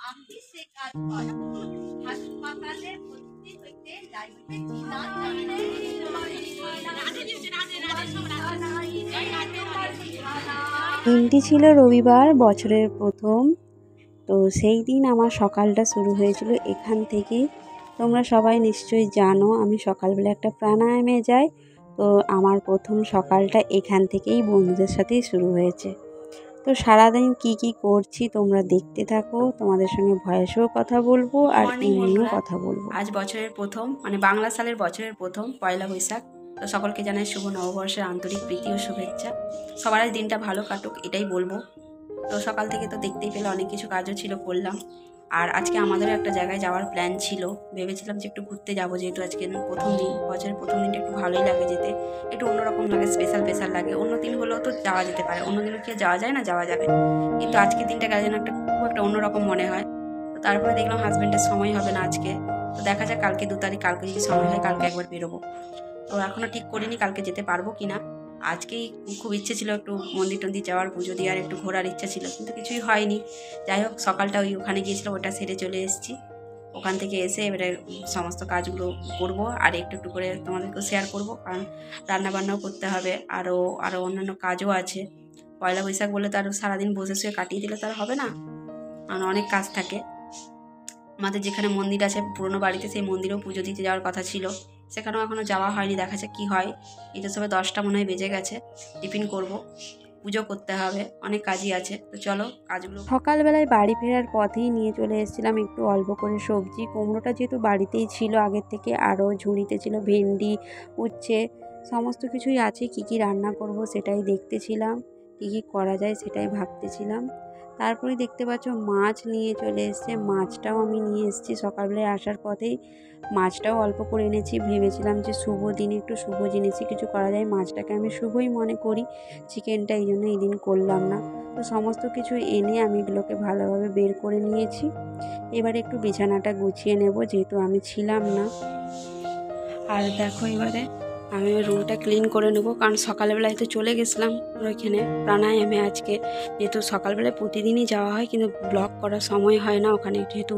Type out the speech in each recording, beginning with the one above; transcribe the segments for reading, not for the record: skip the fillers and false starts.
আমি সে কাজ করব হাসপাতালে ভর্তি হইতে যাইতে দিনটি ছিল রবিবার, বছরের প্রথম। তো সেই দিন আমার সকালটা শুরু হয়েছিল এখান থেকেই। তোমরা সবাই নিশ্চয়ই জানো আমি সকালবেলা একটা প্রাণায়ামে যাই। তো আমার প্রথম সকালটা এখান থেকেই বন্ধুদের সাথেই শুরু হয়েছে। তো সারাদিন কি করছি তোমরা দেখতে থাকো, তোমাদের সঙ্গে ভয়েসেও কথা বলবো আর এমনিও কথা বলবো। আজ বছরের প্রথম, মানে বাংলা সালের বছরের প্রথম পয়লা বৈশাখ। তো সকলকে জানাই শুভ নববর্ষের আন্তরিক প্রীতি ও শুভেচ্ছা। সবার আজ দিনটা ভালো কাটুক এটাই বলবো। তো সকাল থেকে তো দেখতেই পেলে অনেক কিছু কাজও ছিল, করলাম। আর আজকে আমাদেরও একটা জায়গায় যাওয়ার প্ল্যান ছিল, ভেবেছিলাম যে একটু ঘুরতে যাবো, যেহেতু আজকে প্রথম দিন, বছরের প্রথম দিনটা একটু ভালোই লাগে যেতে, একটু অন্যরকম লাগে, স্পেশাল লাগে। অন্য দিন হলেও তো যাওয়া যেতে পারে, অন্য দিনও কি যাওয়া যায় না, যাওয়া যাবে, কিন্তু আজকের দিনটা কাজে যেন খুব একটা অন্যরকম মনে হয়। তো তারপরে দেখলাম হাজব্যান্ডের সময় হবে না আজকে। তো দেখা যাক কালকে 2 তারিখ, কালকে যদি সময় হয় কালকে একবার বেরোবো। তো এখনও ঠিক করিনি কালকে যেতে পারবো কি না। আজকেই খুব ইচ্ছে ছিল একটু মন্দির টন্দির যাওয়ার, পুজো দেওয়ার, একটু ঘোরার ইচ্ছা ছিল, কিন্তু কিছুই হয়নি। যাই হোক, সকালটা ওখানে গিয়েছিলাম, ওটা সেরে চলে এসেছি। ওখান থেকে এসে এবারে সমস্ত কাজগুলো করব, আর একটু করে তোমাদেরকেও শেয়ার করব, কারণ রান্নাবান্নাও করতে হবে, আরও অন্যান্য কাজও আছে। পয়লা বৈশাখ বলে তো আর সারাদিন বসে শুয়ে কাটিয়ে দিলে তো আর হবে না, কারণ অনেক কাজ থাকে। আমাদের যেখানে মন্দির আছে পুরনো বাড়িতে, সেই মন্দিরেও পুজো দিতে যাওয়ার কথা ছিল, সেখানেও এখনও যাওয়া হয়নি, দেখা যাক কী হয়। এই তো সবে 10টা মনে হয় বেজে গেছে। টিফিন করব, পুজো করতে হবে, অনেক কাজই আছে। তো চলো কাজগুলো। সকালবেলায় বাড়ি ফেরার পথেই নিয়ে চলে এসেছিলাম একটু অল্প করে সবজি। কুমড়োটা যেহেতু বাড়িতেই ছিল আগের থেকে, আরও ঝুড়িতে ছিল ভেন্ডি, উচ্ছে, সমস্ত কিছুই আছে। কি রান্না করব সেটাই দেখতেছিলাম, কি করা যায় সেটাই ভাবতেছিলাম। তারপরে দেখতে পাচ্ছ মাছ নিয়ে চলে এসছে, মাছটাও আমি নিয়ে এসেছি সকালবেলায় আসার পথেই। মাছটাও অল্প করে এনেছি, ভেবেছিলাম যে শুভ দিনে একটু শুভ জিনিসই কিছু করা যায়, মাছটাকে আমি শুভই মনে করি, চিকেনটা এই জন্য এই দিন করলাম না। তো সমস্ত কিছু এনে আমি এগুলোকে ভালোভাবে বের করে নিয়েছি। এবারে একটু বিছানাটা গুছিয়ে নেব, যেহেতু আমি ছিলাম না। আর দেখো এবারে আমি ওই রুমটা ক্লিন করে নেব, কারণ সকালবেলায় তো চলে গেছিলাম ওইখানে প্রাণায়ামে। আজকে যেহেতু সকালবেলায় প্রতিদিনই যাওয়া হয়, কিন্তু ব্লগ করার সময় হয় না, ওখানে যেহেতু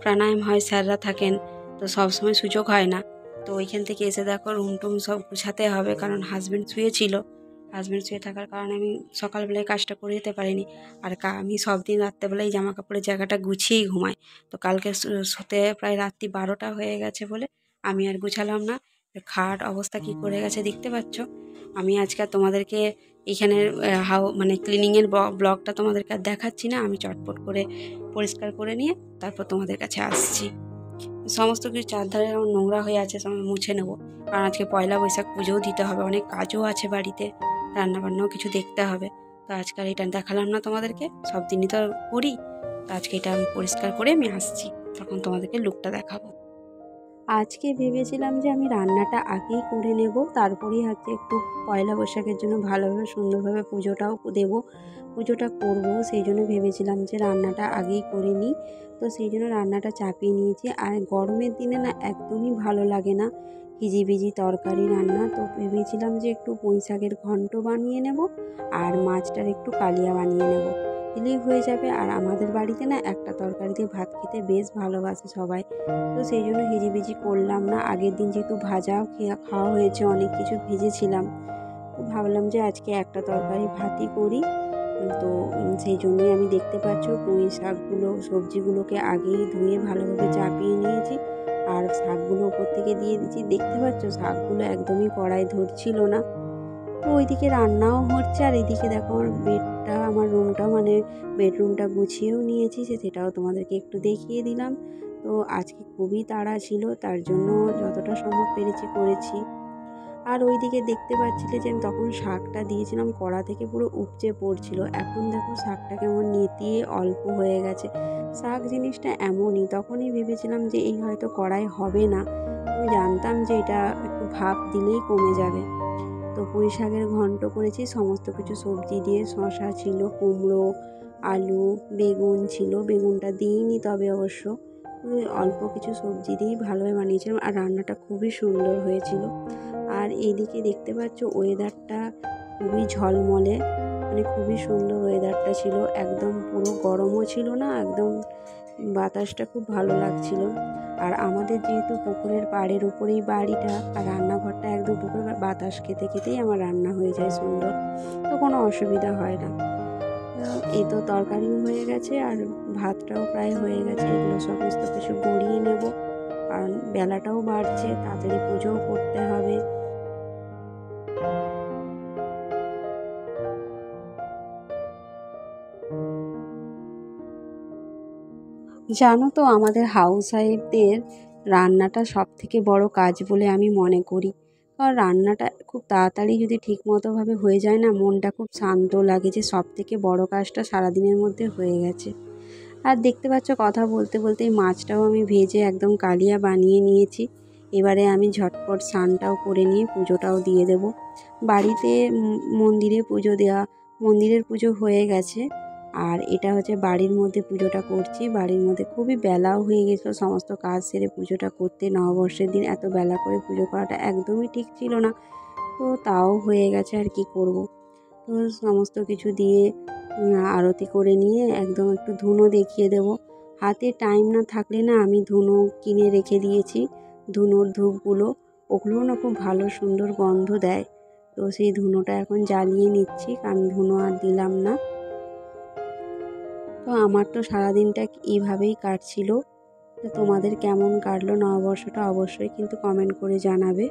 প্রাণায়াম হয়, স্যাররা থাকেন, তো সবসময় সুযোগ হয় না। তো ওইখান থেকে এসে দেখো রুম টুম সব গুছাতে হবে, কারণ হাজব্যান্ড শুয়েছিল, হাজব্যান্ড শুয়ে থাকার কারণে আমি সকালবেলায় কাজটা করে দিতে পারিনি। আর আমি সব দিন রাত্রেবেলায় জামা কাপড়ের জায়গাটা গুছিয়েই ঘুমাই। তো কালকে শুতে প্রায় রাত্রি 12টা হয়ে গেছে বলে আমি আর গুছালাম না। খাট অবস্থা কি করে গেছে দেখতে পাচ্ছ। আমি আজকে তোমাদেরকে এখানের মানে ক্লিনিংয়ের ব্লগটা তোমাদেরকে আর দেখাচ্ছি না, আমি চটপট করে পরিষ্কার করে নিয়ে তারপর তোমাদের কাছে আসছি। সমস্ত কিছু চারধারে আমার নোংরা হয়ে আছে, সব মুছে নেবো, কারণ আজকে পয়লা বৈশাখ পুজোও দিতে হবে, অনেক কাজও আছে বাড়িতে, রান্নাবান্নাও কিছু দেখতে হবে। তো আজকাল এটা দেখালাম না তোমাদেরকে, সব দিনই তো করি। তো আজকে এটা আমি পরিষ্কার করে আমি আসছি, তখন তোমাদেরকে লুকটা দেখাবো। আজকে ভেবেছিলাম যে আমি রান্নাটা আগেই করে নেব, তারপরেই হচ্ছে একটু পয়লা বৈশাখের জন্য ভালোভাবে সুন্দরভাবে পুজোটাও দেব, পুজোটা করব। সেই জন্য ভেবেছিলাম যে রান্নাটা আগেই করে নিই। তো সেই জন্য রান্নাটা চাপিয়ে নিয়েছি। আর গরমের দিনে না একদমই ভালো লাগে না হিজিবিজি তরকারি রান্না। তো ভেবেছিলাম যে একটু পুঁই শাকের ঘন্ট বানিয়ে নেব, আর মাছটার একটু কালিয়া বানিয়ে নেব, দিলেই হয়ে যাবে। আর আমাদের বাড়িতে না একটা তরকারি দিয়ে ভাত খেতে বেশ ভালোবাসে সবাই। তো সেই জন্য হিজিবিজি করলাম না। আগের দিন যেহেতু ভাজাও খাওয়া হয়েছে, অনেক কিছু ভেজেছিলাম, তো ভাবলাম যে আজকে একটা তরকারি ভাতই করি। তো সেই জন্যই আমি দেখতে পাচ্ছ পুঁই শাকগুলো, সবজিগুলোকে আগেই ধুয়ে ভালোভাবে চাপিয়ে নিয়েছি, আর শাকগুলো ওপর থেকে দিয়ে দিচ্ছি। দেখতে পাচ্ছ শাকগুলো একদমই কড়াই ধরছিল না। তো ওইদিকে রান্নাও হচ্ছে, আর এদিকে দেখো আমার বেডটা, আমার রুমটা মানে বেডরুমটা গুছিয়েও নিয়েছি, সেটাও তোমাদেরকে একটু দেখিয়ে দিলাম। তো আজকে খুবই তাড়া ছিল, তার জন্য যতটা সম্ভব পেরেছি করেছি। আর ওইদিকে দেখতে পাচ্ছিলে যে আমি তখন শাকটা দিয়েছিলাম, কড়া থেকে পুরো উপচে পড়ছিল। এখন দেখো শাকটা কেমন নেতিয়ে অল্প হয়ে গেছে। শাক জিনিসটা এমনই, তখনই ভেবেছিলাম যে এই হয়তো কড়াই হবে না, আমি জানতাম যে এটা একটু ভাপ দিলেই কমে যাবে। তো পুঁই শাকের ঘন্ট করেছি সমস্ত কিছু সবজি দিয়ে, শসা ছিল, কুমড়ো, আলু, বেগুন ছিল, বেগুনটা দিইনি তবে অবশ্য, অল্প কিছু সবজি দিয়েই ভালোভাবে বানিয়েছিলাম, আর রান্নাটা খুবই সুন্দর হয়েছিল। আর এইদিকে দেখতে পাচ্ছ ওয়েদারটা খুবই ঝলমলে, মানে খুবই সুন্দর ওয়েদারটা ছিল, একদম পুরো গরমও ছিল না, একদম বাতাসটা খুব ভালো লাগছিল। আর আমাদের যেহেতু পুকুরের পাড়ের উপরেই বাড়িটা, আর রান্নাঘরটা একদম পুকুরের বাতাস খেতে খেতেই আমার রান্না হয়ে যায় সুন্দর, তো কোনো অসুবিধা হয় না। এই তো তরকারিও হয়ে গেছে আর ভাতটাও প্রায় হয়ে গেছে। এগুলো সমস্ত কিছু গড়িয়ে নেব, কারণ বেলাটাও বাড়ছে, তাড়াতাড়ি পুজোও করতে হবে। জানো তো, আমাদের হাউস ওয়াইফদের রান্নাটা সবথেকে বড় কাজ বলে আমি মনে করি। কারণ রান্নাটা খুব তাড়াতাড়ি যদি ঠিকমতোভাবে হয়ে যায় না, মনটা খুব শান্ত লাগে যে সবথেকে বড় কাজটা সারাদিনের মধ্যে হয়ে গেছে। আর দেখতে পাচ্ছ, কথা বলতে বলতে এই মাছটাও আমি ভেজে একদম কালিয়া বানিয়ে নিয়েছি। এবারে আমি ঝটপট স্নানটাও করে নিয়ে পুজোটাও দিয়ে দেব। বাড়িতে মন্দিরে পুজো দেওয়া, মন্দিরের পুজো হয়ে গেছে, আর এটা হচ্ছে বাড়ির মধ্যে পুজোটা করছি। বাড়ির মধ্যে খুবই বেলাও হয়ে গেছিলো সমস্ত কাজ সেরে পুজোটা করতে। নববর্ষের দিন এত বেলা করে পুজো করাটা একদমই ঠিক ছিল না, তো তাও হয়ে গেছে, আর কি করব। তো সমস্ত কিছু দিয়ে আরতি করে নিয়ে একদম একটু ধুনো দেখিয়ে দেব। হাতে টাইম না থাকলে না আমি ধুনো কিনে রেখে দিয়েছি, ধুনোর ধূপগুলো, ওগুলোও না খুব ভালো সুন্দর গন্ধ দেয়। তো সেই ধুনোটা এখন জ্বালিয়ে নিচ্ছি, কারণ ধুনো আর দিলাম না। তো আমার তো সারাদিনটা এইভাবেই কাটছিল। তো তোমাদের কেমন কাটলো নববর্ষটা অবশ্যই কিন্তু কমেন্ট করে জানাবে।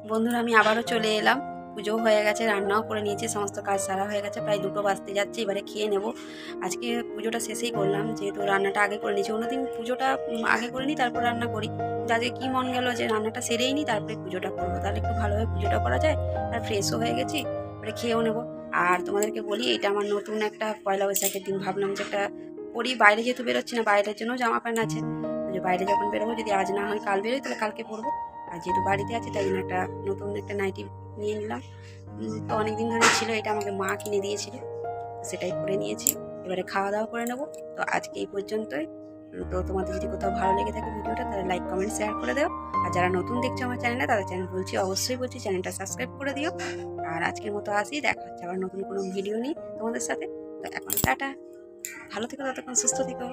বন্ধুরা, আমি আবারও চলে এলাম। পুজো হয়ে গেছে, রান্নাও করে নিয়েছি, সমস্ত কাজ সারা হয়ে গেছে, প্রায় 2টো বাজতে যাচ্ছে। এবারে খেয়ে নেব। আজকে পুজোটা শেষেই করলাম, যেহেতু রান্নাটা আগে করে নিয়েছি। অন্যদিন পুজোটা আগে করে নিই, তারপর রান্না করি। কিন্তু আজকে কী মন গেল যে রান্নাটা সেরেই নিই, তারপরে পুজোটা করবো, তাহলে একটু ভালোভাবে পুজোটা করা যায়। আর ফ্রেশও হয়ে গেছি, এবারে খেয়েও নেবো। আর তোমাদেরকে বলি, এটা আমার নতুন একটা পয়লা বৈশাখের দিন ভাবলাম যে একটা পরি। বাইরে যেহেতু বেরোচ্ছি না, বাইরের জন্য জামা প্যান্ট আছে, যে বাইরে যখন বেরোবো, যদি আজ না হয় কাল বেরোই, তাহলে কালকে পরবো। আর যেহেতু বাড়িতে আছে, তাই জন্য একটা নতুন একটা নাইটি নিয়ে নিলাম। তো অনেক দিন ধরে ছিল, এটা আমাকে মা কিনে দিয়েছিল, সেটাই পরে নিয়েছি। এবারে খাওয়া দাওয়া করে নেবো। তো আজকে এই পর্যন্তই। তো তোমাদের যদি কোথাও ভালো লেগে থাকে ভিডিওটা, তাহলে লাইক কমেন্ট শেয়ার করে দাও। আর যারা নতুন দেখছো আমার চ্যানেলে, তাদের চ্যানেল অবশ্যই বলছি চ্যানেলটা সাবস্ক্রাইব করে দিও। আর আজকের মতো আসি, দেখা হচ্ছে আবার নতুন কোনো ভিডিও নিই তোমাদের সাথে। তো এখন টাটা, ভালো থেকো, ততক্ষণ সুস্থ থেকো।